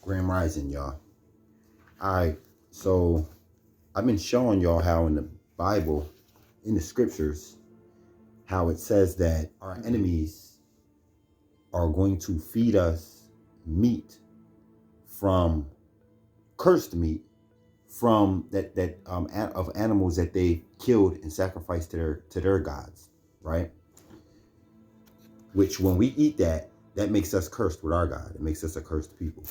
Grand Rising, y'all. Alright, so I've been showing y'all how in the Bible, in the scriptures, how it says that our enemies are going to feed us meat from cursed meat from of animals that they killed and sacrificed to their gods, right? Which when we eat that makes us cursed with our God. It makes us a cursed people.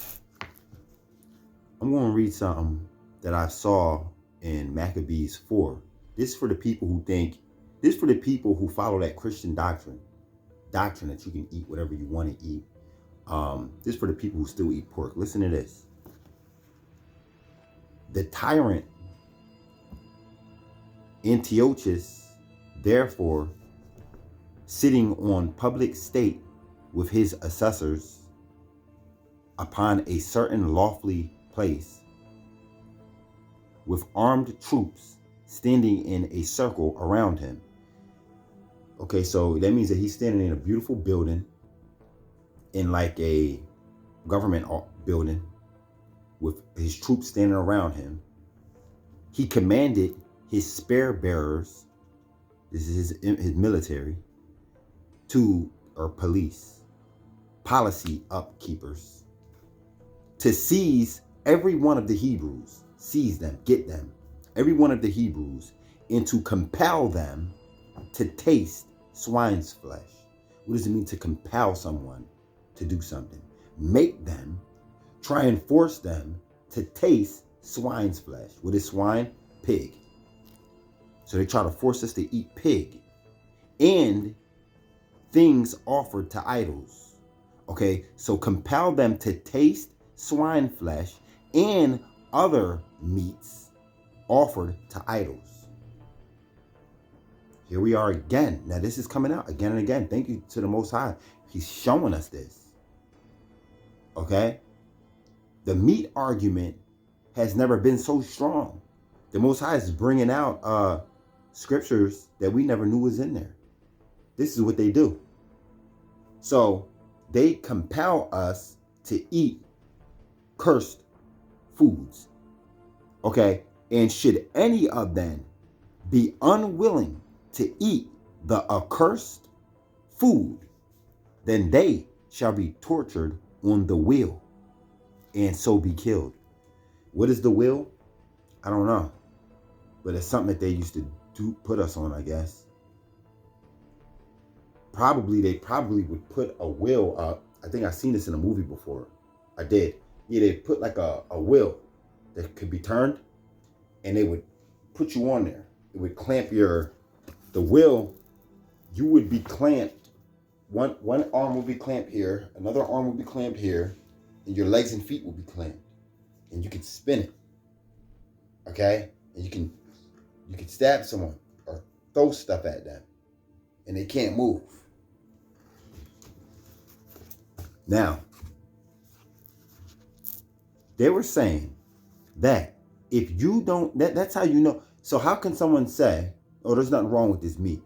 I'm going to read something that I saw in Maccabees 4. This is for the people who follow that Christian doctrine that you can eat whatever you want to eat. This is for the people who still eat pork. Listen to this. The tyrant Antiochus, therefore, sitting on public state with his assessors upon a certain lofty place, with armed troops standing in a circle around him. Okay, so that means that he's standing in a beautiful building, in like a government building, with his troops standing around him. He commanded his spear bearers, this is his military, or policy upkeepers, to seize every one of the Hebrews, seize them, get them, every one of the Hebrews, and to compel them to taste swine's flesh. What does it mean to compel someone to do something? Make them, try and force them to taste swine's flesh. What is swine? Pig. So they try to force us to eat pig and things offered to idols. Okay, so compel them to taste swine flesh and other meats offered to idols. Here we are again. Now this is coming out again and again. Thank you to the Most High. He's showing us this. Okay? The meat argument has never been so strong. The Most High is bringing out scriptures that we never knew was in there. This is what they do. So they compel us to eat cursed foods. Okay? And should any of them be unwilling to eat the accursed food, then they shall be tortured on the wheel and so be killed. What is the wheel? I don't know. But it's something that they used to put us on, I guess. They probably would put a wheel up. I think I've seen this in a movie before. I did. Yeah, they put like a wheel that could be turned, and they would put you on there. It would clamp the wheel. You would be clamped. One arm would be clamped here, another arm would be clamped here, and your legs and feet would be clamped. And you could spin it. Okay? And you can stab someone or throw stuff at them, and they can't move. Now, they were saying that if you don't, that's how you know. So how can someone say, oh, there's nothing wrong with this meat?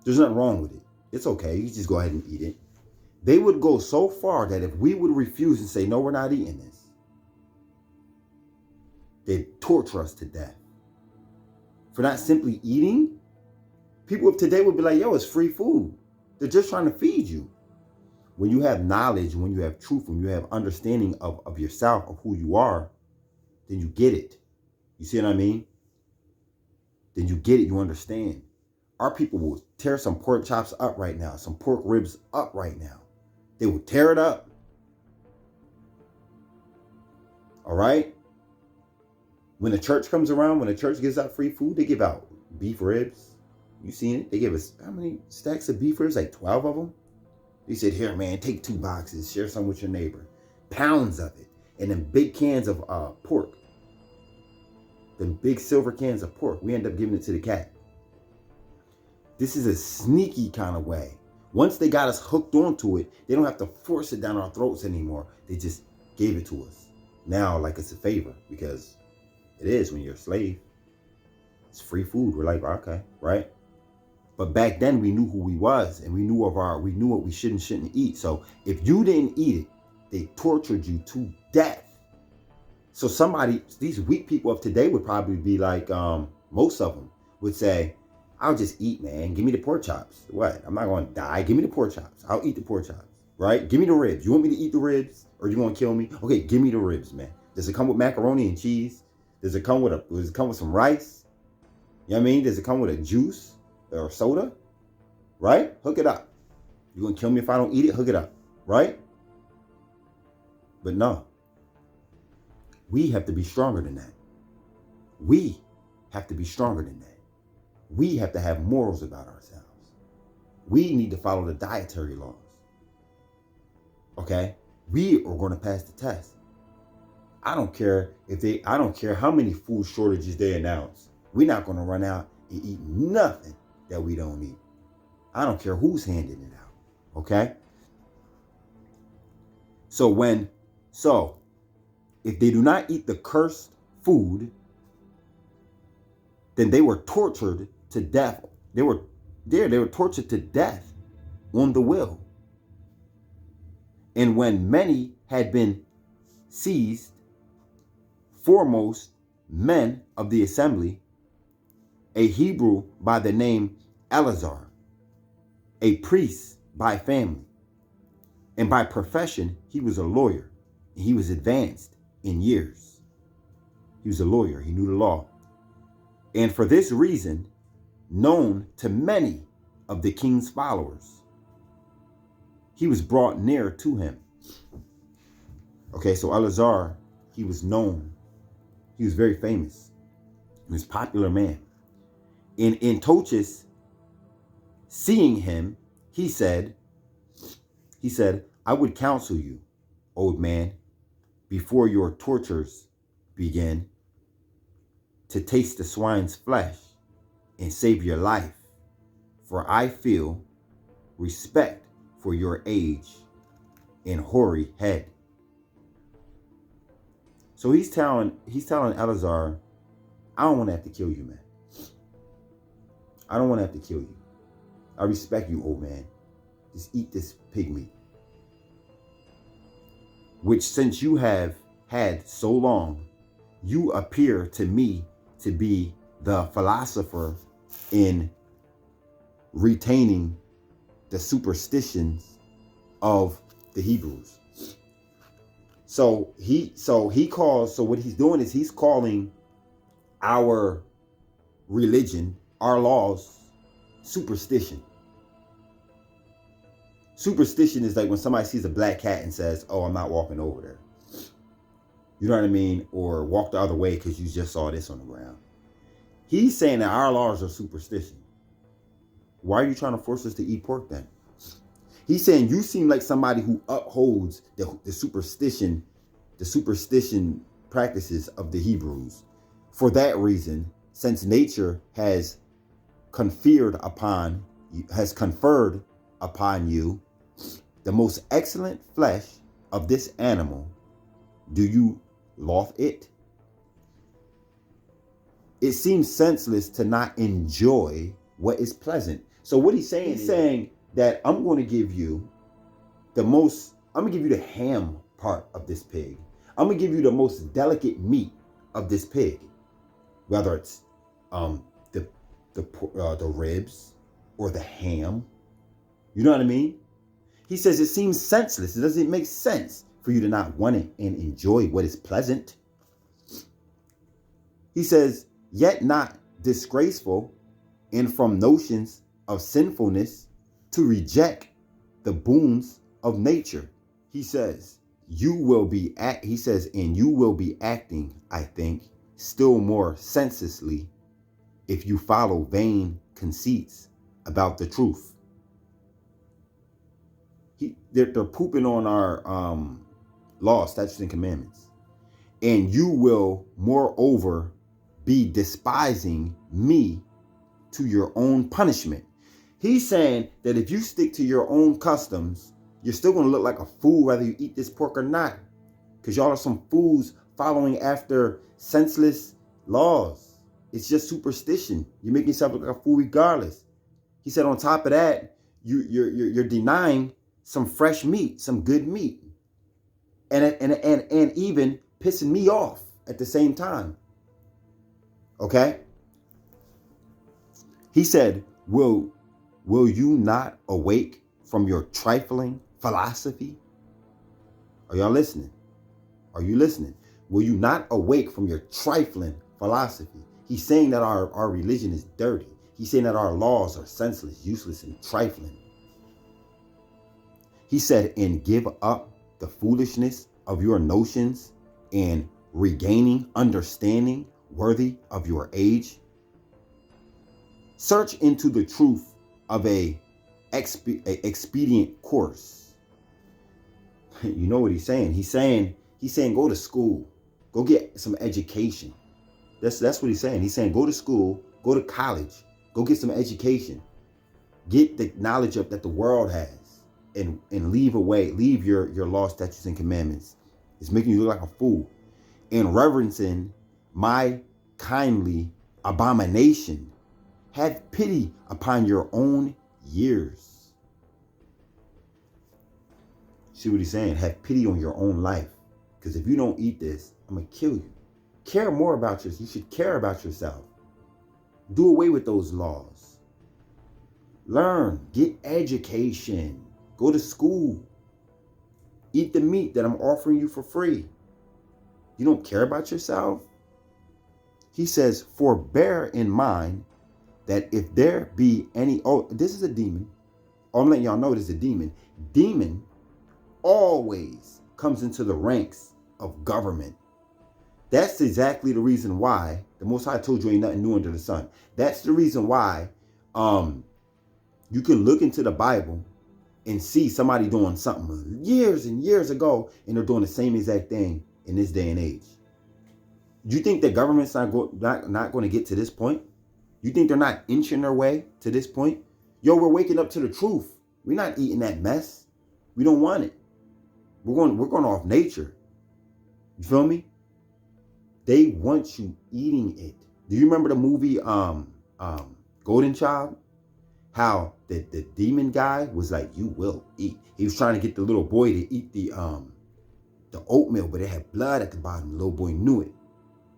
There's nothing wrong with it. It's okay. You just go ahead and eat it. They would go so far that if we would refuse and say, no, we're not eating this, they'd torture us to death. For not simply eating, people of today would be like, yo, it's free food. They're just trying to feed you. When you have knowledge, when you have truth, when you have understanding of yourself, of who you are, then you get it. You see what I mean? Then you get it, you understand. Our people will tear some pork chops up right now, some pork ribs up right now. They will tear it up. All right? When the church comes around, when the church gives out free food, they give out beef ribs. You seen it? They give us how many stacks of beef ribs? Like 12 of them? They said, here, man, take 2 boxes, share some with your neighbor. Pounds of it. And then big cans of pork. Them big silver cans of pork. We end up giving it to the cat. This is a sneaky kind of way. Once they got us hooked onto it, they don't have to force it down our throats anymore. They just gave it to us. Now, like it's a favor, because it is when you're a slave. It's free food. We're like, okay, right? But back then we knew who we was, and we knew what we should and shouldn't eat. So if you didn't eat it, They tortured you to death. So these weak people of today would probably be like, most of them would say, I'll just eat, man. Give me the pork chops. What? I'm not going to die. Give me the pork chops. I'll eat the pork chops, right? Give me the ribs. You want me to eat the ribs or you want to kill me? Okay, give me the ribs, man. Does it come with macaroni and cheese? Does it come with some rice? You know what I mean? Does it come with a juice or soda? Right? Hook it up. You going to kill me if I don't eat it? Hook it up. Right? But no. We have to be stronger than that. We have to be stronger than that. We have to have morals about ourselves. We need to follow the dietary laws. Okay? We are going to pass the test. I don't care how many food shortages they announce. We're not going to run out and eat nothing that we don't eat. I don't care who's handing it out. Okay? So if they do not eat the cursed food, then they were tortured to death. They were tortured to death on the wheel. And when many had been seized, foremost men of the assembly, a Hebrew by the name Eleazar, a priest by family, and by profession he was a lawyer, and he was advanced in years. He was a lawyer, he knew the law. And for this reason, known to many of the king's followers, he was brought near to him. Okay, so Eleazar, he was known. He was very famous. He was a popular man. In Antiochus, seeing him, he said, I would counsel you, old man, before your tortures begin, to taste the swine's flesh and save your life, for I feel respect for your age and hoary head. So he's telling Eleazar, I don't want to have to kill you, man. I don't want to have to kill you. I respect you, old man. Just eat this pig meat, which since you have had so long, you appear to me to be the philosopher in retaining the superstitions of the Hebrews. So what he's doing is he's calling our religion, our laws, superstition. Superstition is like when somebody sees a black cat and says, oh, I'm not walking over there. You know what I mean? Or walk the other way because you just saw this on the ground. He's saying that our laws are superstition. Why are you trying to force us to eat pork then? He's saying you seem like somebody who upholds the superstition practices of the Hebrews. For that reason, since nature has conferred upon you the most excellent flesh of this animal, do you loathe it? It seems senseless to not enjoy what is pleasant. So what he's saying that I'm going to give you the ham part of this pig. I'm going to give you the most delicate meat of this pig, whether it's the ribs or the ham. You know what I mean? He says it seems senseless. It doesn't make sense for you to not want it and enjoy what is pleasant. He says, yet not disgraceful, and from notions of sinfulness to reject the boons of nature. He says, and you will be acting, I think, still more senselessly if you follow vain conceits about the truth. They're pooping on our laws, statutes, and commandments. And you will, moreover, be despising me to your own punishment. He's saying that if you stick to your own customs, you're still going to look like a fool whether you eat this pork or not. Because y'all are some fools following after senseless laws. It's just superstition. You make yourself look like a fool regardless. He said on top of that, you're denying some fresh meat, some good meat. and even pissing me off at the same time. Okay? He said, will you not awake from your trifling philosophy? Are y'all listening? Are you listening? Will you not awake from your trifling philosophy? He's saying that our religion is dirty. He's saying that our laws are senseless, useless, and trifling. He said, and give up the foolishness of your notions and regaining understanding worthy of your age. Search into the truth of a expedient course. You know what he's saying? He's saying go to school, go get some education. That's what he's saying. He's saying go to school, go to college, go get some education, get the knowledge up that the world has, and leave your law, statutes, and commandments. It's making you look like a fool, and reverencing my kindly abomination. Have pity upon your own years. See what he's saying? Have pity on your own life. Because if you don't eat this, I'm going to kill you. Care more about yourself. You should care about yourself. Do away with those laws. Learn. Get education. Go to school. Eat the meat that I'm offering you for free. You don't care about yourself? He says, for bear in mind that if there be any, this is a demon. I'm letting y'all know this is a demon. Demon always comes into the ranks of government. That's exactly the reason why the Most High told you ain't nothing new under the sun. That's the reason why you can look into the Bible and see somebody doing something years and years ago, and they're doing the same exact thing in this day and age. Do you think the government's not going to get to this point? You think they're not inching their way to this point? Yo, we're waking up to the truth. We're not eating that mess. We don't want it. We're going off nature. You feel me? They want you eating it. Do you remember the movie Golden Child? How the demon guy was like, you will eat. He was trying to get the little boy to eat the oatmeal, but it had blood at the bottom. The little boy knew it.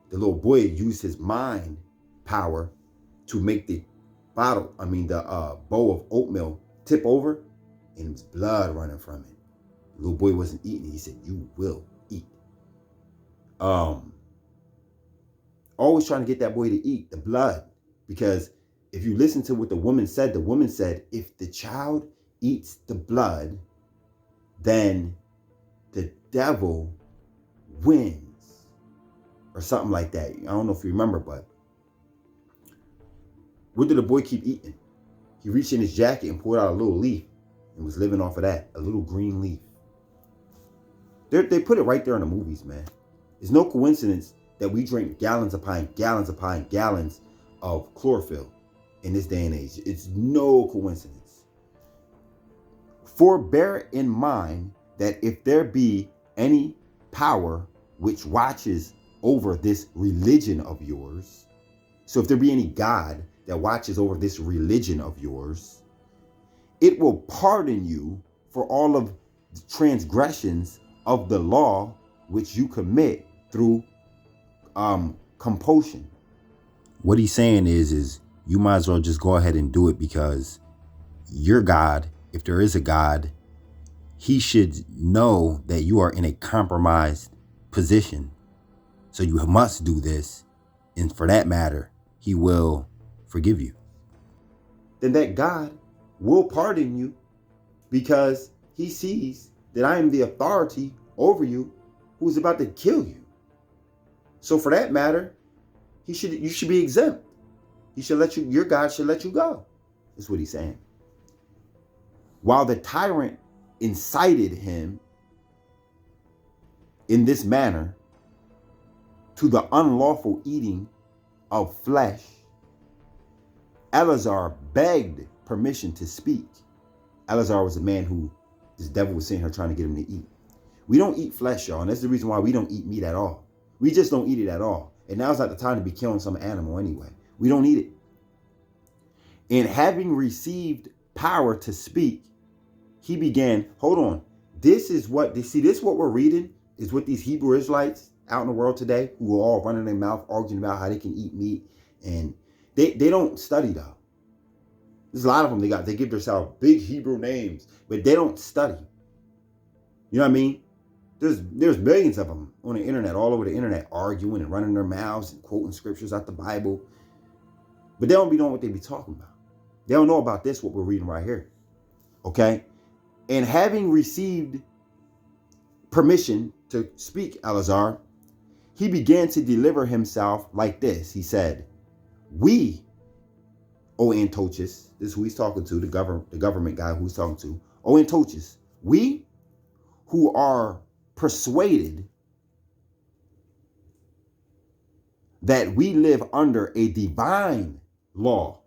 The little boy used his mind power to make the bowl of oatmeal tip over, and there was blood running from it. The little boy wasn't eating it. He said, you will eat. Always trying to get that boy to eat the blood, because if you listen to what the woman said, if the child eats the blood, then the devil wins, or something like that. I don't know if you remember, but what did the boy keep eating? He reached in his jacket and pulled out a little leaf and was living off of that, a little green leaf. They put it right there in the movies, man. It's no coincidence that we drink gallons upon gallons of chlorophyll in this day and age. It's no coincidence. For bear in mind that if there be any power which watches over this religion of yours, so if there be any God that watches over this religion of yours, it will pardon you for all of the transgressions of the law which you commit through compulsion. What he's saying is you might as well just go ahead and do it, because your God, if there is a God, he should know that you are in a compromised position. So you must do this. And for that matter, he will forgive you. Then that God will pardon you, because he sees that I am the authority over you who's about to kill you. So for that matter, you should be exempt. He should let you, your God should let you go. That's what he's saying. While the tyrant incited him in this manner to the unlawful eating of flesh, Eleazar begged permission to speak. Eleazar was a man who this devil was sitting here trying to get him to eat. We don't eat flesh, y'all, and that's the reason why we don't eat meat at all. We just don't eat it at all. And now's not the time to be killing some animal anyway. We don't eat it. And having received power to speak, he began, hold on. This is what we're reading. is with these Hebrew Israelites out in the world today who are all running their mouth arguing about how they can eat meat. And they don't study though. There's a lot of them they give themselves big Hebrew names, but they don't study. You know what I mean? There's millions of them on the internet, all over the internet, arguing and running their mouths and quoting scriptures out the Bible. But they don't be knowing what they be talking about. They don't know about this, what we're reading right here. Okay? And having received permission to speak, Eleazar, he began to deliver himself like this. He said, "We, O Antiochus," this is who he's talking to, the government guy who he's talking to, "O Antiochus, we who are persuaded that we live under a divine law."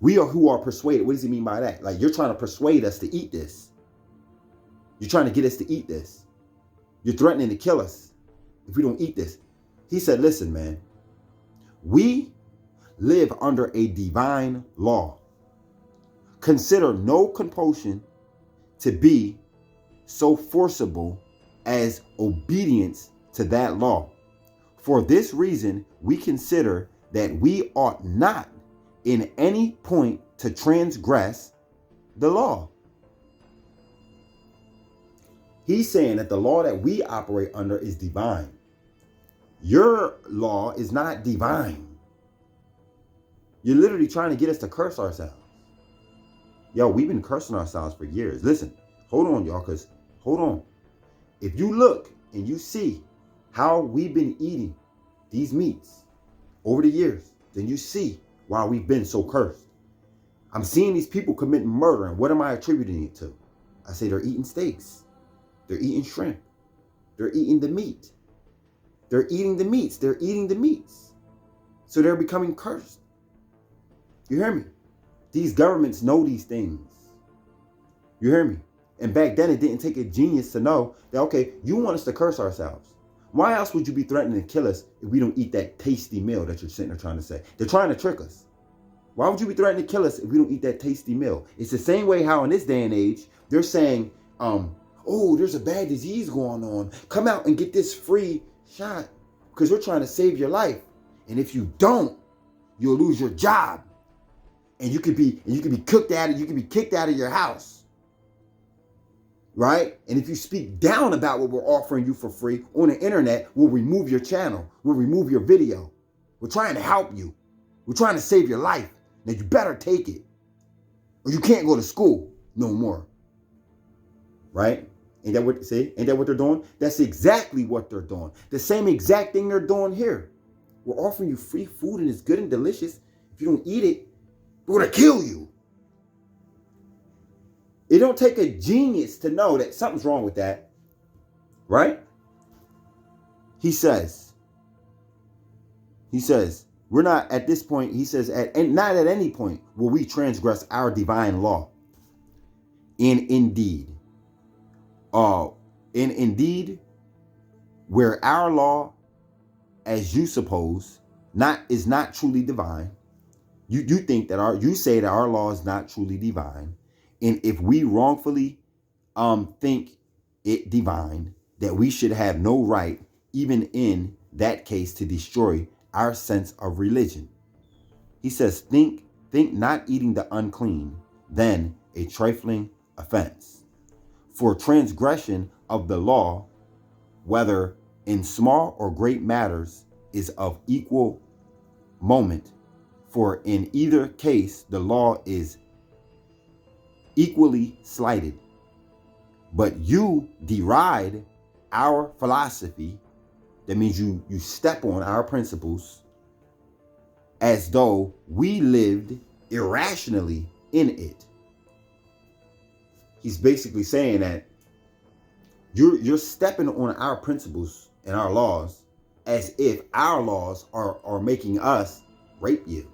We are who are persuaded. What does he mean by that? Like, you're trying to persuade us to eat this. You're trying to get us to eat this. You're threatening to kill us if we don't eat this. He said, listen, man, we live under a divine law. Consider no compulsion to be so forcible as obedience to that law. For this reason, we consider that we ought not in any point to transgress the law. He's saying that the law that we operate under is divine. Your law is not divine. You're literally trying to get us to curse ourselves. Yo, we've been cursing ourselves for years. Listen, hold on, y'all, because hold on. If you look and you see how we've been eating these meats over the years, then you see why we've been so cursed. I'm seeing these people committing murder, and what am I attributing it to? I say they're eating steaks. They're eating shrimp. They're eating the meat. They're eating the meats. They're eating the meats. So they're becoming cursed. You hear me? These governments know these things. You hear me? And back then, it didn't take a genius to know that, okay, you want us to curse ourselves. Why else would you be threatening to kill us if we don't eat that tasty meal that you're sitting there trying to say? They're trying to trick us. Why would you be threatening to kill us if we don't eat that tasty meal? It's the same way how in this day and age, they're saying, oh, there's a bad disease going on. Come out and get this free shot because we're trying to save your life. And if you don't, you'll lose your job. And you could be kicked out of your house. Right? And if you speak down about what we're offering you for free on the internet, we'll remove your channel. We'll remove your video. We're trying to help you. We're trying to save your life. Now you better take it. Or you can't go to school no more. Right? Ain't that what they're doing? That's exactly what they're doing. The same exact thing they're doing here. We're offering you free food and it's good and delicious. If you don't eat it, we're going to kill you. It don't take a genius to know that something's wrong with that. Right? He says, we're not at this point, he says, not at any point will we transgress our divine law. And indeed, where our law, as you suppose, is not truly divine, you say that our law is not truly divine, and if we wrongfully think it divine, that we should have no right, even in that case, to destroy our sense of religion. He says, think not eating the unclean, then a trifling offense. For transgression of the law, whether in small or great matters, is of equal moment. For in either case, the law is equally slighted. But you deride our philosophy, that means you step on our principles, as though we lived irrationally in it. He's basically saying that you're stepping on our principles and our laws as if our laws are making us rape you.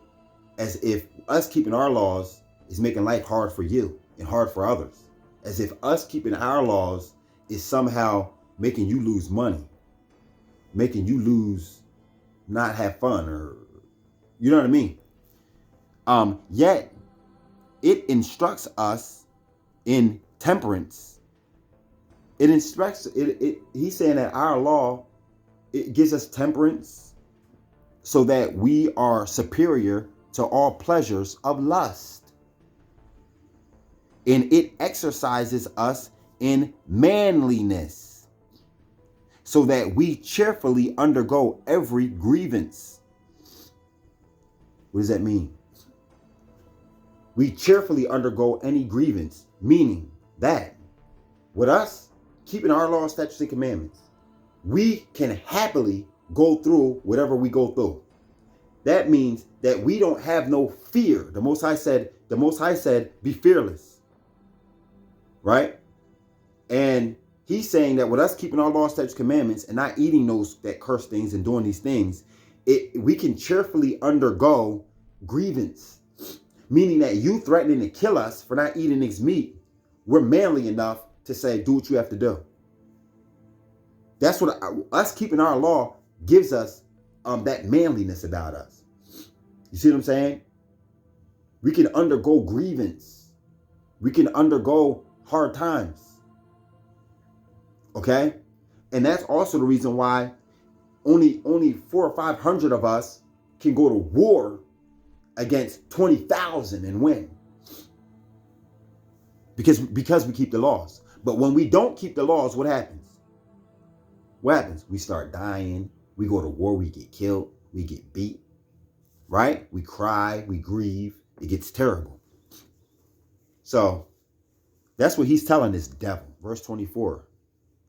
As if us keeping our laws is making life hard for you and hard for others. As if us keeping our laws is somehow making you lose money, making you not have fun, or you know what I mean? Yet it instructs us in temperance, It instructs he's saying that our law, it gives us temperance so that we are superior to all pleasures of lust. And it exercises us in manliness so that we cheerfully undergo every grievance. What does that mean? We cheerfully undergo any grievance, meaning that with us keeping our laws, statutes, and commandments, we can happily go through whatever we go through. That means that we don't have no fear. The Most High said, be fearless. Right? And he's saying that with us keeping our laws, statutes, commandments, and not eating that curse things and doing these things, we can cheerfully undergo grievance. Meaning that you threatening to kill us for not eating this meat, we're manly enough to say, do what you have to do. That's what us keeping our law gives us, that manliness about us. You see what I'm saying? We can undergo grievance. We can undergo hard times. Okay? And that's also the reason why only 400 or 500 of us can go to war against 20,000 and win. Because we keep the laws. But when we don't keep the laws, what happens? What happens? We start dying. We go to war. We get killed. We get beat. Right? We cry. We grieve. It gets terrible. So that's what he's telling this devil. Verse 24.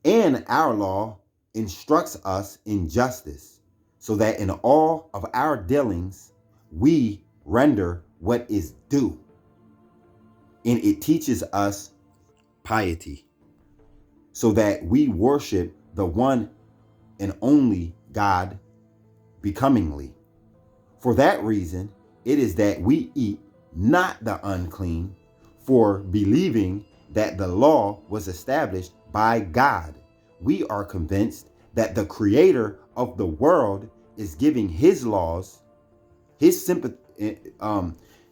And our law instructs us in justice, so that in all of our dealings we render what is due. And it teaches us piety, so that we worship the one and only God becomingly. For that reason, it is that we eat not the unclean, for believing that the law was established by God, we are convinced that the creator of the world is giving his laws, his sympathy,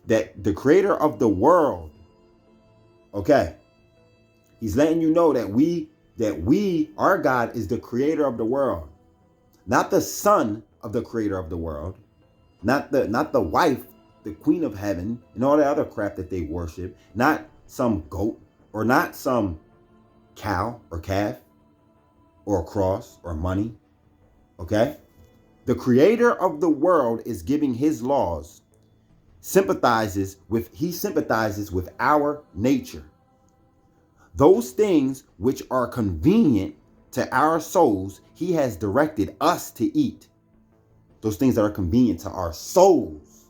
that the creator of the world, okay, he's letting you know that our God is the creator of the world, not the son of the creator of the world, not the wife, the queen of heaven, and all the other crap that they worship, not some goat or not some cow or calf or a cross or money. Okay? The creator of the world is giving his laws, sympathizes with our nature. Those things which are convenient to our souls, he has directed us to eat. Those things that are convenient to our souls.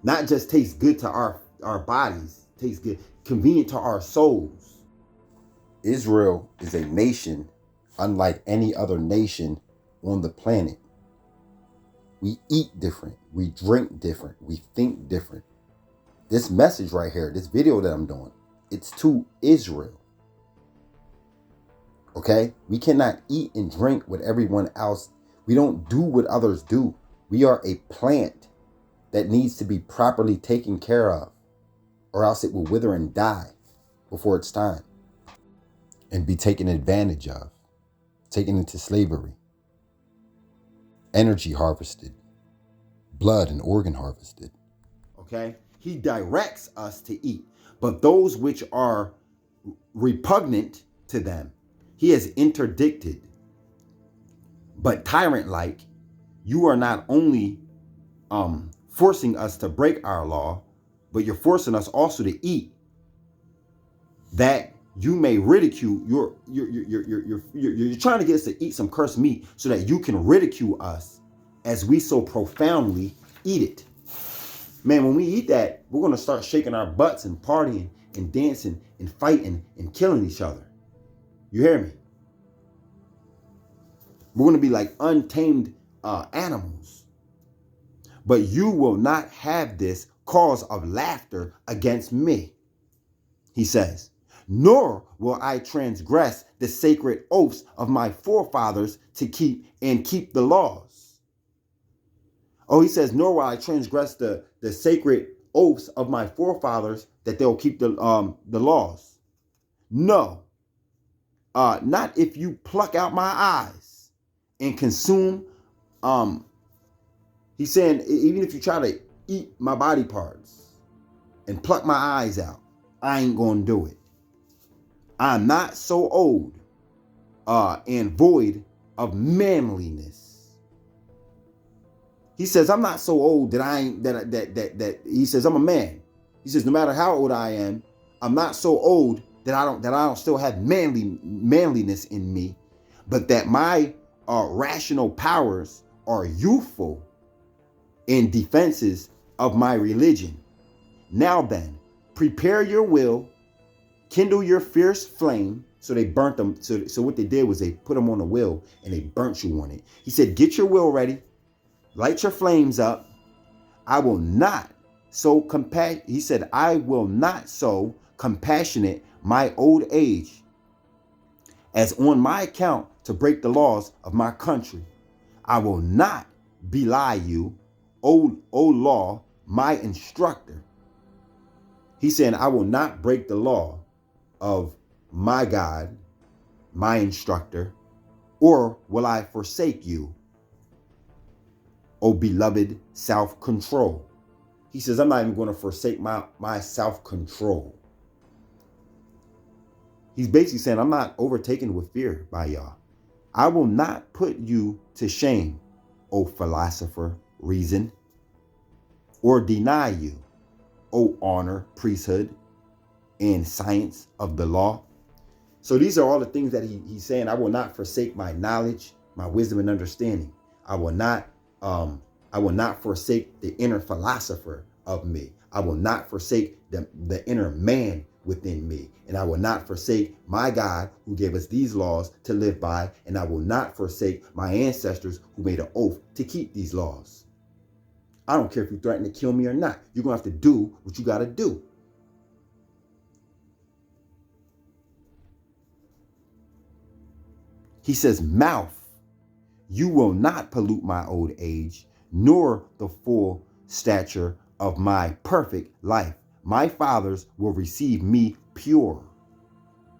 Not just taste good to our bodies, taste good, convenient to our souls. Israel is a nation unlike any other nation on the planet. We eat different. We drink different. We think different. This message right here, this video that I'm doing, it's to Israel. Okay? We cannot eat and drink with everyone else. We don't do what others do. We are a plant that needs to be properly taken care of, or else it will wither and die before it's time and be taken advantage of, taken into slavery, energy harvested, blood and organ harvested. Okay? He directs us to eat, but those which are repugnant to them, he has interdicted. But tyrant-like, you are not only forcing us to break our law, but you're forcing us also to eat, that you may ridicule you're trying to get us to eat some cursed meat so that you can ridicule us as we so profoundly eat it. Man, when we eat that, we're going to start shaking our butts and partying and dancing and fighting and killing each other. You hear me? We're going to be like untamed animals. But you will not have this cause of laughter against me, he says. Nor will I transgress the sacred oaths of my forefathers to keep the laws. Oh, he says, nor will I transgress the sacred oaths of my forefathers that they'll keep the laws. No. not if you pluck out my eyes and consume. He's saying, even if you try to eat my body parts and pluck my eyes out, I ain't gonna do it. I'm not so old and void of manliness. He says, I'm not so old that I ain't that he says I'm a man. He says, no matter how old I am, I'm not so old that I don't still have manliness in me, but that my rational powers are youthful in defenses of my religion. Now then, prepare your will, kindle your fierce flame. So they burnt them. So what they did was they put them on a wheel and they burnt you on it. He said, get your will ready, light your flames up. I will not so he said, I will not so compassionate my old age as on my account to break the laws of my country. I will not belie you, O law, my instructor. He said, I will not break the law of my God, my instructor, or will I forsake you, O beloved self-control. He says, I'm not even going to forsake my self-control. He's basically saying, I'm not overtaken with fear by y'all. I will not put you to shame, O philosopher, reason, or deny you, O honor, priesthood, and science of the law. So these are all the things that he's saying. I will not forsake my knowledge, my wisdom and understanding. I will not forsake the inner philosopher of me. I will not forsake the inner man within me. And I will not forsake my God who gave us these laws to live by. And I will not forsake my ancestors who made an oath to keep these laws. I don't care if you threaten to kill me or not. You're going to have to do what you got to do. He says, mouth, you will not pollute my old age, nor the full stature of my perfect life. My fathers will receive me pure.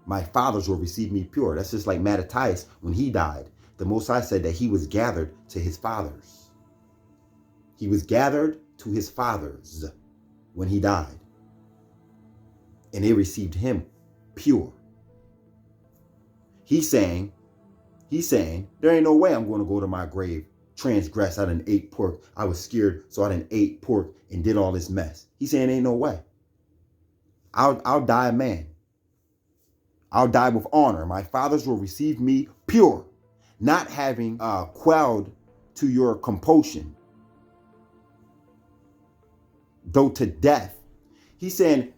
My fathers will receive me pure. That's just like Mattathias when he died. The Most High said that he was gathered to his fathers. He was gathered to his fathers when he died. And they received him pure. He's saying, there ain't no way I'm going to go to my grave, transgress. I done ate pork. I was scared, so I done ate pork and did all this mess. He's saying ain't no way. I'll die a man. I'll die with honor. My fathers will receive me pure, not having quelled to your compulsion, though to death. He said,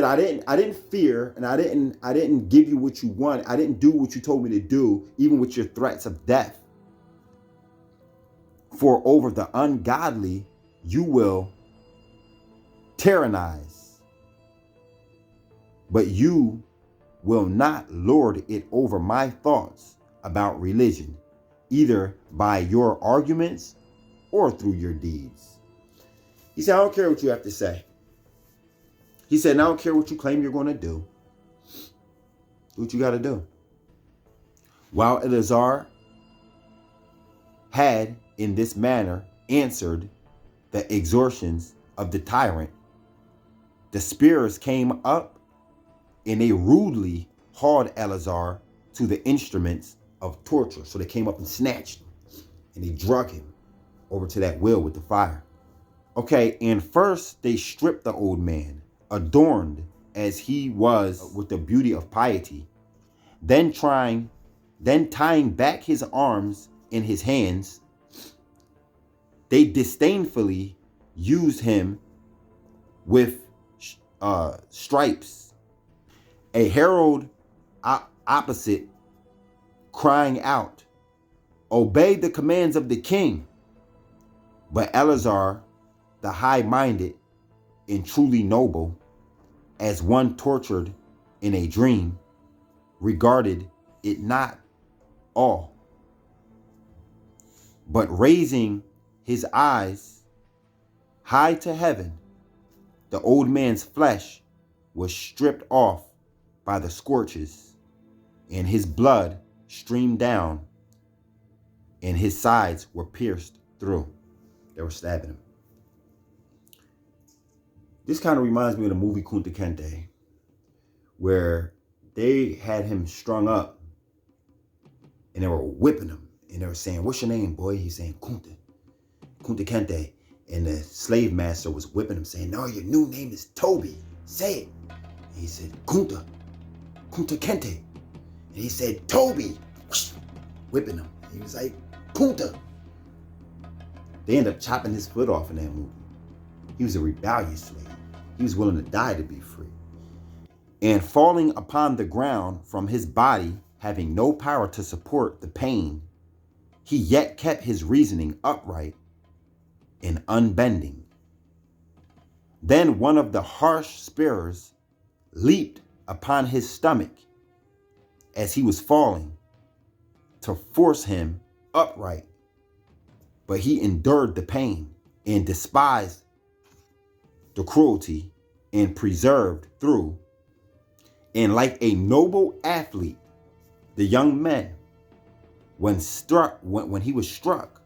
I didn't fear, and I didn't give you what you want. I didn't do what you told me to do, even with your threats of death. For over the ungodly you will tyrannize, but you will not lord it over my thoughts about religion, either by your arguments or through your deeds. He said, I don't care what you have to say. He said, I don't care what you claim you're going to do. Do what you got to do. While Eleazar had in this manner answered the exhortations of the tyrant, the spearers came up and they rudely hauled Eleazar to the instruments of torture. So they came up and snatched him and they drug him over to that well with the fire. Okay, and first they stripped the old man, adorned as he was with the beauty of piety, then tying back his arms in his hands, they disdainfully used him with stripes. A herald opposite crying out, obey the commands of the king. But Eleazar, the high-minded and truly noble, as one tortured in a dream, regarded it not all, but raising his eyes high to heaven, the old man's flesh was stripped off by the scorches, and his blood streamed down, and his sides were pierced through. They were stabbing him. This kind of reminds me of the movie Kunta Kinte, where they had him strung up and they were whipping him. And they were saying, "What's your name, boy?" He's saying, Kunta Kinte. And the slave master was whipping him, saying, "No, your new name is Toby. Say it." And he said, Kunta Kinte. And he said, "Toby," whipping him. He was like, "Kunta." They ended up chopping his foot off in that movie. He was a rebellious slave. He was willing to die to be free. And falling upon the ground from his body, having no power to support the pain, he yet kept his reasoning upright and unbending. Then one of the harsh spears leaped upon his stomach as he was falling to force him upright. But he endured the pain and despised the cruelty and persevered through. And like a noble athlete, the young man, when he was struck,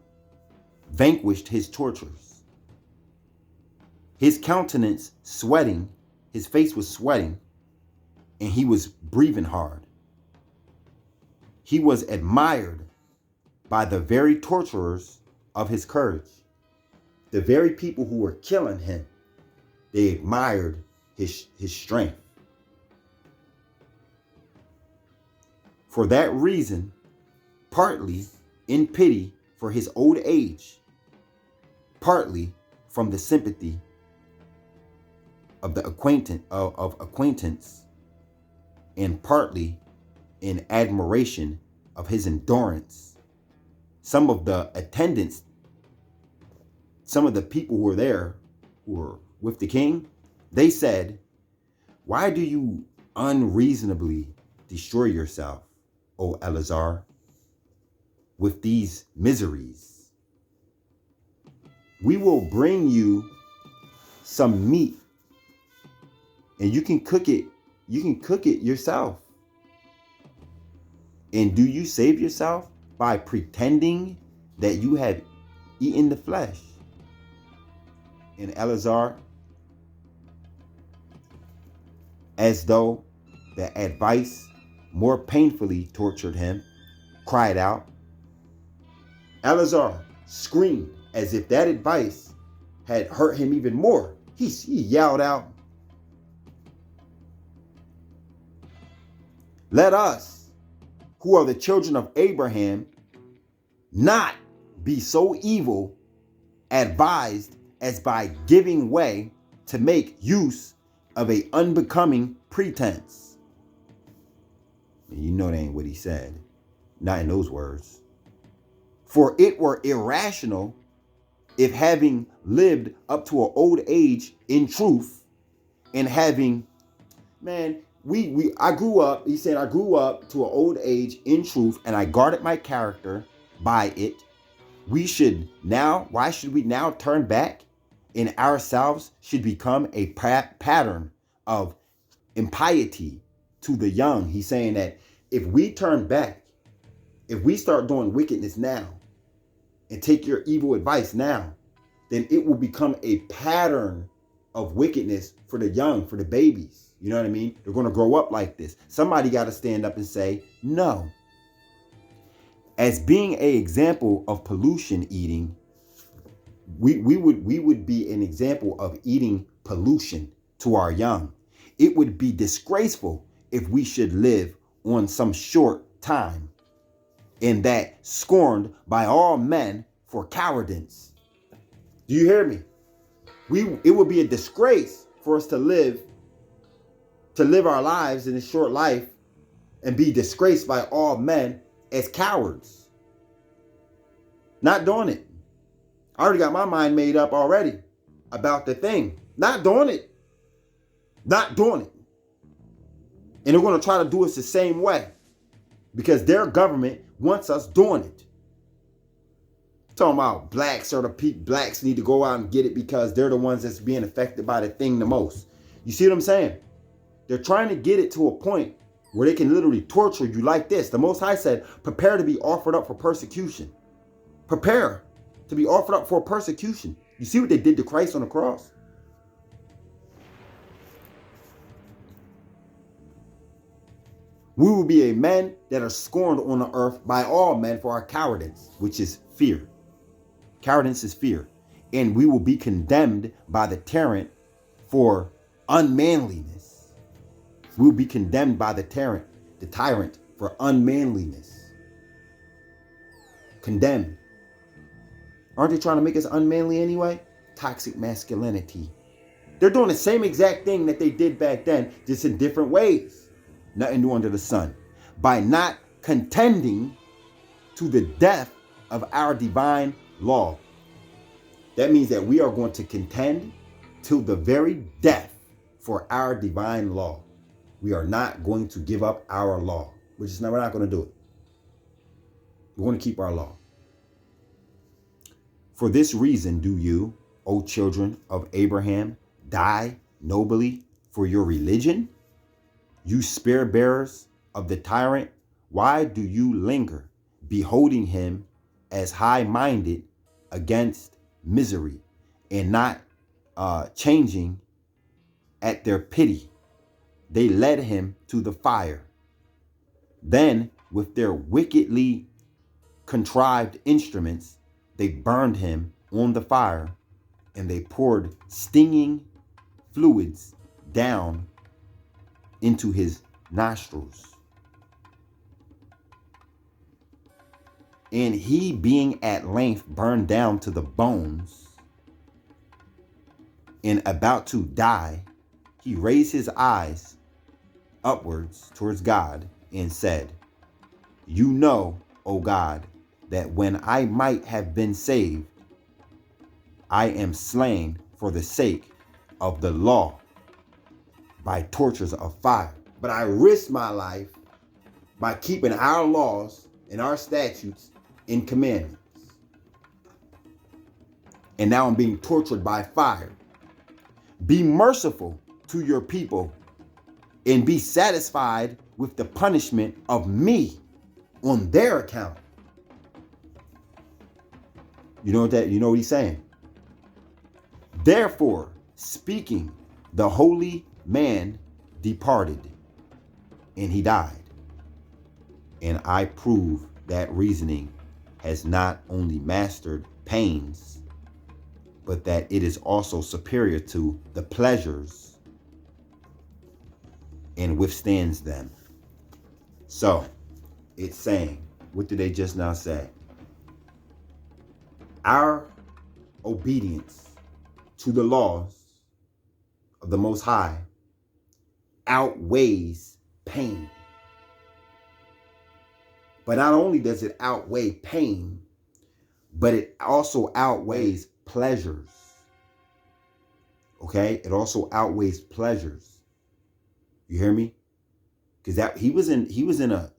vanquished his torturers. His countenance sweating, his face was sweating, and he was breathing hard. He was admired by the very torturers of his courage. The very people who were killing him, they admired his strength. For that reason, partly in pity for his old age, partly from the sympathy of the acquaintance, and partly in admiration of his endurance, some of the attendants, some of the people who were there, who were with the king, they said, "Why do you unreasonably destroy yourself, O Eleazar, with these miseries? We will bring you some meat, and you can cook it. You can cook it yourself. And do you save yourself by pretending that you have eaten the flesh?" And Eleazar, as though the advice more painfully tortured him, cried out. Eleazar screamed as if that advice had hurt him even more. He yelled out, "Let us, who are the children of Abraham, not be so evil advised as by giving way to make use of an unbecoming pretense." You know that ain't what he said. Not in those words. "For it were irrational if, having lived up to an old age in truth, and having, I grew up," he said, "I grew up to an old age in truth, and I guarded my character by it. Why should we now turn back, and ourselves should become a pattern of impiety to the young?" He's saying that if we turn back, if we start doing wickedness now and take your evil advice now, then it will become a pattern of wickedness for the young, for the babies. You know what I mean? They're going to grow up like this. Somebody got to stand up and say, no. As being an example of pollution eating, we would be an example of eating pollution to our young. It would be disgraceful if we should live on some short time, and that scorned by all men for cowardice. Do you hear me? It would be a disgrace for us to live our lives in this short life and be disgraced by all men as cowards. Not doing it. I already got my mind made up already about the thing. Not doing it. Not doing it. And they're going to try to do us the same way because their government wants us doing it. Talking about blacks blacks need to go out and get it because they're the ones that's being affected by the thing the most. You see what I'm saying? They're trying to get it to a point where they can literally torture you like this. The Most High said, prepare to be offered up for persecution. Prepare to be offered up for persecution. You see what they did to Christ on the cross? We will be a men that are scorned on the earth by all men for our cowardice, which is fear. Cowardice is fear. And we will be condemned by the tyrant for unmanliness. We will be condemned by the tyrant for unmanliness. Condemned. Aren't they trying to make us unmanly anyway? Toxic masculinity. They're doing the same exact thing that they did back then, just in different ways. Nothing new under the sun. By not contending to the death of our divine law. That means that we are going to contend till the very death for our divine law. We are not going to give up our law. We're not going to do it. We're going to keep our law. For this reason do you, O children of Abraham, die nobly for your religion? You spear bearers of the tyrant, why do you linger, beholding him as high-minded against misery, and not changing at their pity? They led him to the fire. Then with their wickedly contrived instruments, they burned him on the fire, and they poured stinging fluids down into his nostrils. And he, being at length burned down to the bones and about to die, he raised his eyes upwards towards God and said, you know, O God, that when I might have been saved, I am slain for the sake of the law by tortures of fire. But I risked my life by keeping our laws and our statutes and commandments. And now I'm being tortured by fire. Be merciful to your people and be satisfied with the punishment of me on their account. You know what he's saying? Therefore, speaking, the holy man departed, and he died. And I prove that reasoning has not only mastered pains, but that it is also superior to the pleasures and withstands them. So, it's saying, what did they just now say? Our obedience to the laws of the Most High outweighs pain. But not only does it outweigh pain, but it also outweighs pleasures. Okay? It also outweighs pleasures. You hear me? Because that he was in a,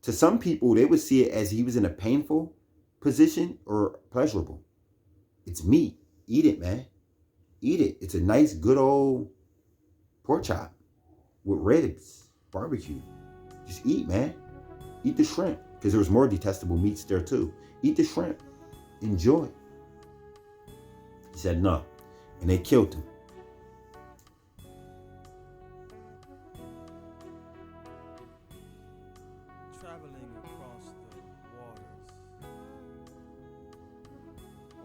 to some people, they would see it as he was in a painful position or pleasurable. It's meat. Eat it, man. Eat it. It's a nice, good old pork chop with ribs, barbecue. Just eat, man. Eat the shrimp, because there was more detestable meats there too. Eat the shrimp. Enjoy. He said no, and they killed him. Traveling across the waters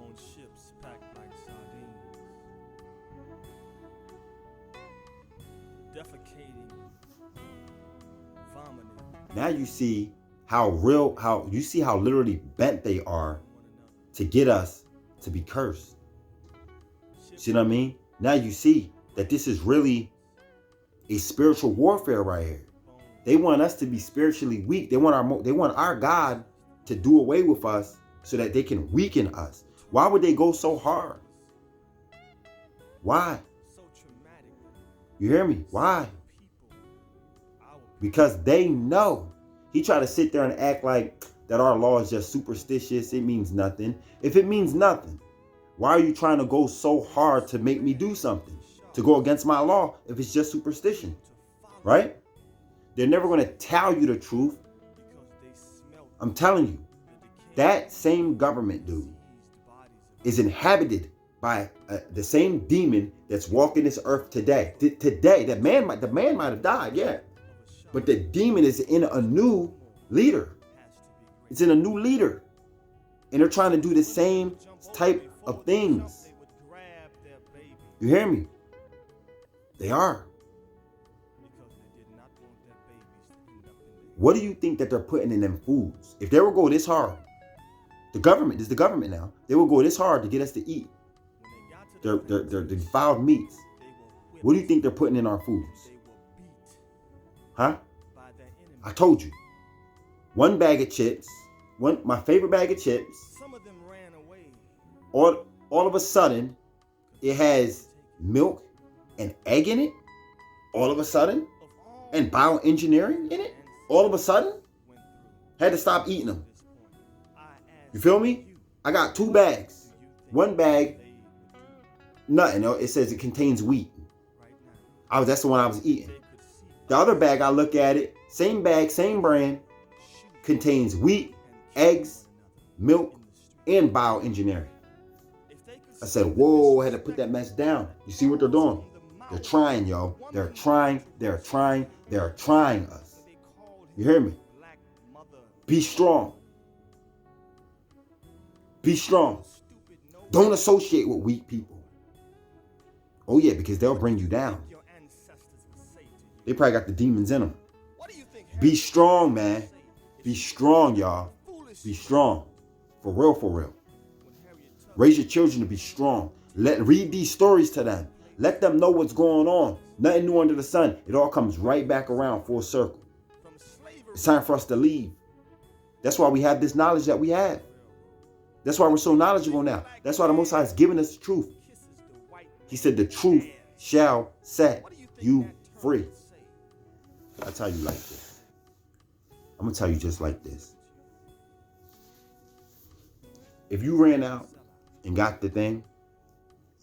on ships packed like sardines, defecating, vomiting. Now you see how literally bent they are to get us to be cursed. See what I mean? Now you see that this is really a spiritual warfare right here. They want us to be spiritually weak. They want our God to do away with us so that they can weaken us. Why would they go so hard? Why? You hear me? Why? Because they know. He tried to sit there and act like that our law is just superstitious. It means nothing. If it means nothing, why are you trying to go so hard to make me do something? To go against my law if it's just superstition, right? They're never going to tell you the truth. because they smelt I'm telling you, the decay that same government dude seized bodies of is inhabited by the same demon that's walking this earth today. Today, the man might have died, yeah, a shot but the demon is in a new leader. has to be great. It's in a new leader, and they're trying to do the same type of things. They would grab their baby You hear me? They are. because they did not want their babies to end up in the What do you think that they're putting in them foods? If they will go this hard, the government, this is the government now, they will go this hard to get us to eat when they got to their defiled meats. they were whipped. What do you think they're putting in our foods? They were beat Huh? by their enemies. I told you. One bag of chips, my favorite bag of chips, Some of them ran away. all of a sudden, it has milk and egg in it. All of a sudden, Of all and bioengineering in it. All of a sudden, went through had to stop eating them. this point. I ask You feel me? I got 2 bags. do you think One bag, they would do nothing. It says it contains wheat. right now? That's the one I was eating. They could see The other bag, I look at it, same bag, same brand, shoot contains wheat, and kill eggs, one milk, another in the street. and bioengineering. If they could I see said, the whoa, I had to put disrespect that mess down. You see what they're doing? from the They're mouth trying, yo. of one They're man trying us. when they called You him hear me? black mother, Be strong. Be strong. stupid no Don't associate with weak people. Oh, yeah, because they'll bring you down. your ancestors would say to you. They probably got the demons in them. What do you think Be Harry strong, would man. say if Be you strong, y'all. foolish Be strong. For real, for real. when Harriet Tubman Raise your children to be strong. Read these stories to them. Let them know what's going on. Nothing new under the sun. It all comes right back around full circle. from slavery It's time for us to leave. That's why we have this knowledge that we have. That's why we're so knowledgeable now. That's why the Most High is giving us the truth. kisses the white He said the truth shall set What do you think you that free. would say? I'll tell you like this. I'm going to tell you just like this. If you ran out and got the thing,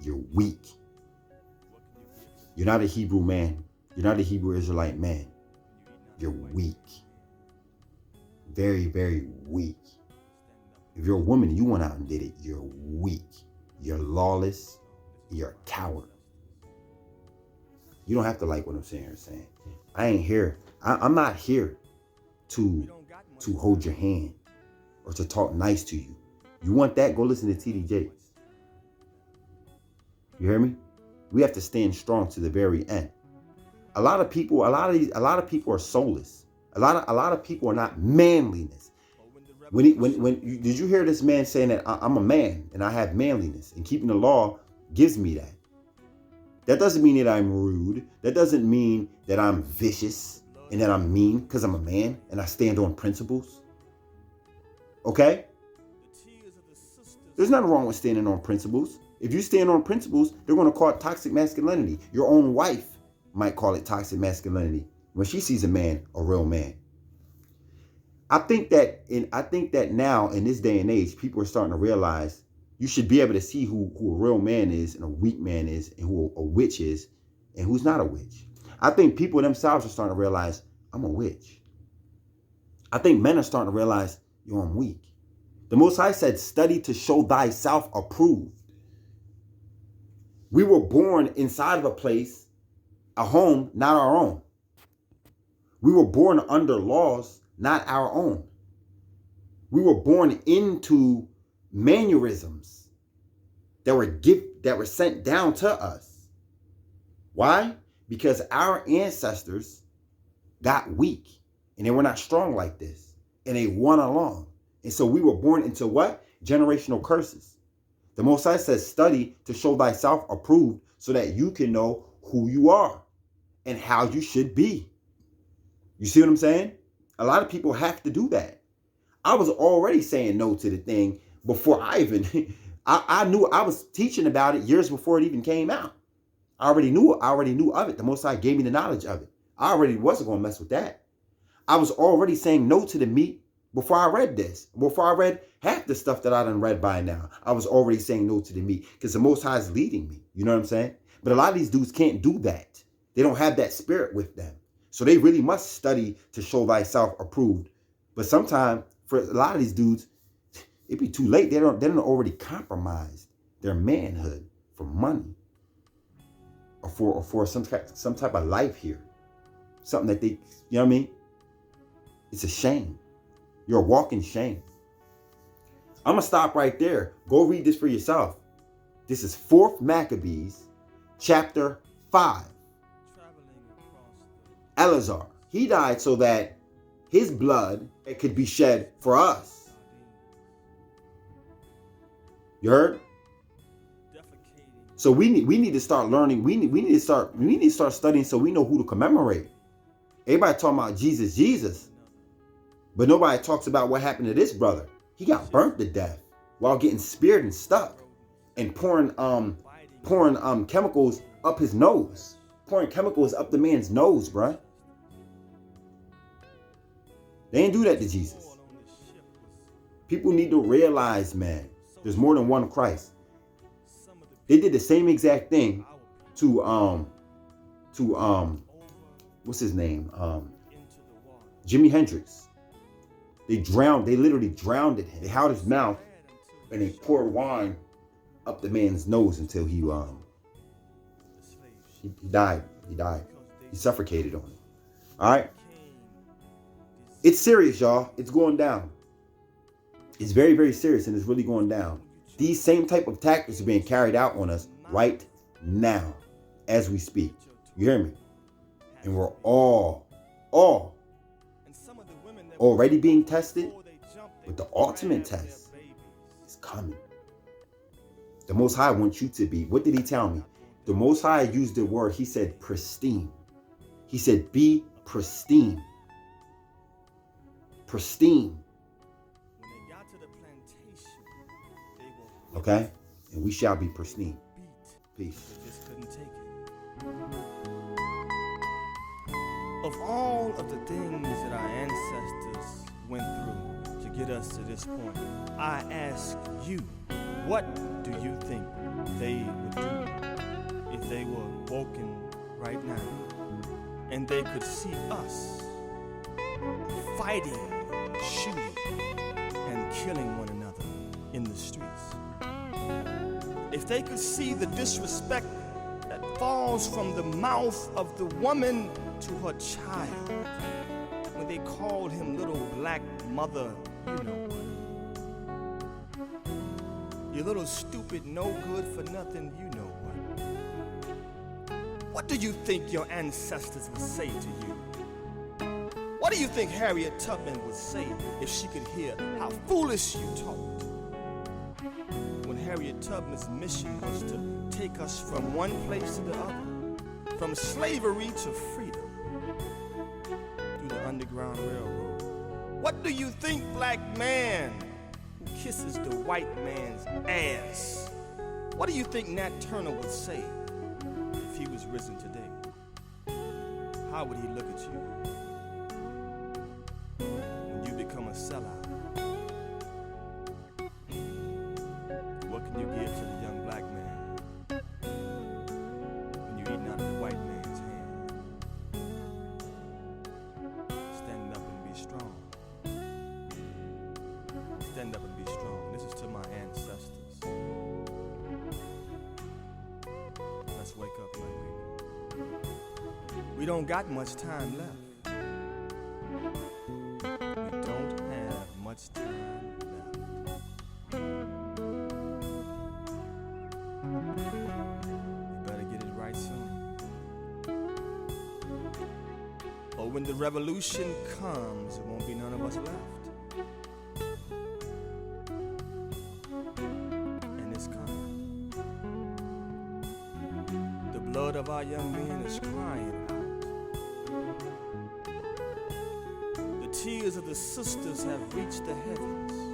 you're weak. You're not a Hebrew man. You're not a Hebrew Israelite man. You're weak. Very, very weak. If you're a woman and you went out and did it, you're weak. You're lawless. You're a coward. You don't have to like what I'm saying. I ain't here. I'm not here to hold your hand or to talk nice to you. You want that? Go listen to TD Jakes. You hear me? We have to stand strong to the very end. A lot of people are soulless. A lot of people are not manliness. Did you hear this man saying that I'm a man and I have manliness and keeping the law gives me that? That doesn't mean that I'm rude. That doesn't mean that I'm vicious and that I'm mean because I'm a man and I stand on principles. Okay? There's nothing wrong with standing on principles. If you stand on principles, they're going to call it toxic masculinity. Your own wife might call it toxic masculinity when she sees a man, a real man. I think that now in this day and age, people are starting to realize you should be able to see who a real man is and a weak man is and who a witch is and who's not a witch. I think people themselves are starting to realize I'm a witch. I think men are starting to realize, yo, I'm weak. The Most High said, study to show thyself approved. We were born inside of a place, a home, not our own. We were born under laws, not our own. We were born into mannerisms that were sent down to us. Why? Because our ancestors got weak and they were not strong like this and they won along. And so we were born into what? Generational curses. The Most High says, study to show thyself approved so that you can know who you are and how you should be. You see what I'm saying? A lot of people have to do that. I was already saying no to the thing before I even, I knew I was teaching about it years before it even came out. I already knew of it. The Most High gave me the knowledge of it. I already wasn't going to mess with that. I was already saying no to the meat before I read this. Before I read half the stuff that I done read by now, I was already saying no to the meat because the Most High is leading me. You know what I'm saying? But a lot of these dudes can't do that. They don't have that spirit with them. So they really must study to show thyself approved. But sometimes for a lot of these dudes, it'd be too late. They don't already compromised their manhood for money or for some type of life here. Something that they, you know what I mean? It's a shame. You're a walking shame. I'm going to stop right there. Go read this for yourself. This is 4th Maccabees, chapter 5. Eleazar. He died so that his blood could be shed for us. You heard? So we need to start learning. We need to start studying so we know who to commemorate. Everybody talking about Jesus, but nobody talks about what happened to this brother. He got burnt to death while getting speared and stuck and pouring chemicals up his nose, pouring chemicals up the man's nose, bruh. They didn't do that to Jesus. People need to realize, man, there's more than one Christ. They did the same exact thing to what's his name? Jimi Hendrix. They literally drowned him. They held his mouth and they poured wine up the man's nose until he died. He died. He suffocated on it. All right. It's serious, y'all. It's going down. It's very, very serious, and it's really going down. These same type of tactics are being carried out on us right now as we speak. You hear me? And we're all already being tested, but the ultimate test is coming. The Most High wants you to be. What did he tell me? The Most High used the word, he said pristine. He said be pristine. Pristine. Okay? And we shall be pristine. Peace. Of all of the things that our ancestors went through to get us to this point, I ask you, what do you think they would do if they were woken right now and they could see us fighting, shooting, and killing one another in the streets? If they could see the disrespect that falls from the mouth of the woman to her child when they called him little black mother, you know what? You little stupid, no good for nothing, you know what? What do you think your ancestors would say to you? What do you think Harriet Tubman would say if she could hear how foolish you talked? When Harriet Tubman's mission was to take us from one place to the other, from slavery to freedom, through the Underground Railroad. What do you think, black man who kisses the white man's ass? What do you think Nat Turner would say if he was risen today? How would he look at you when you become a sellout? What can you give to the young black man when you're eating out of the white man's hand? Stand up and be strong. Stand up and be strong. This is to my ancestors. Let's wake up, my people. We don't got much time left. We don't have much time left. We better get it right soon. Or when the revolution comes, there won't be none of us left. And it's coming. The blood of our young men is crying out. The tears of the sisters have reached the heavens.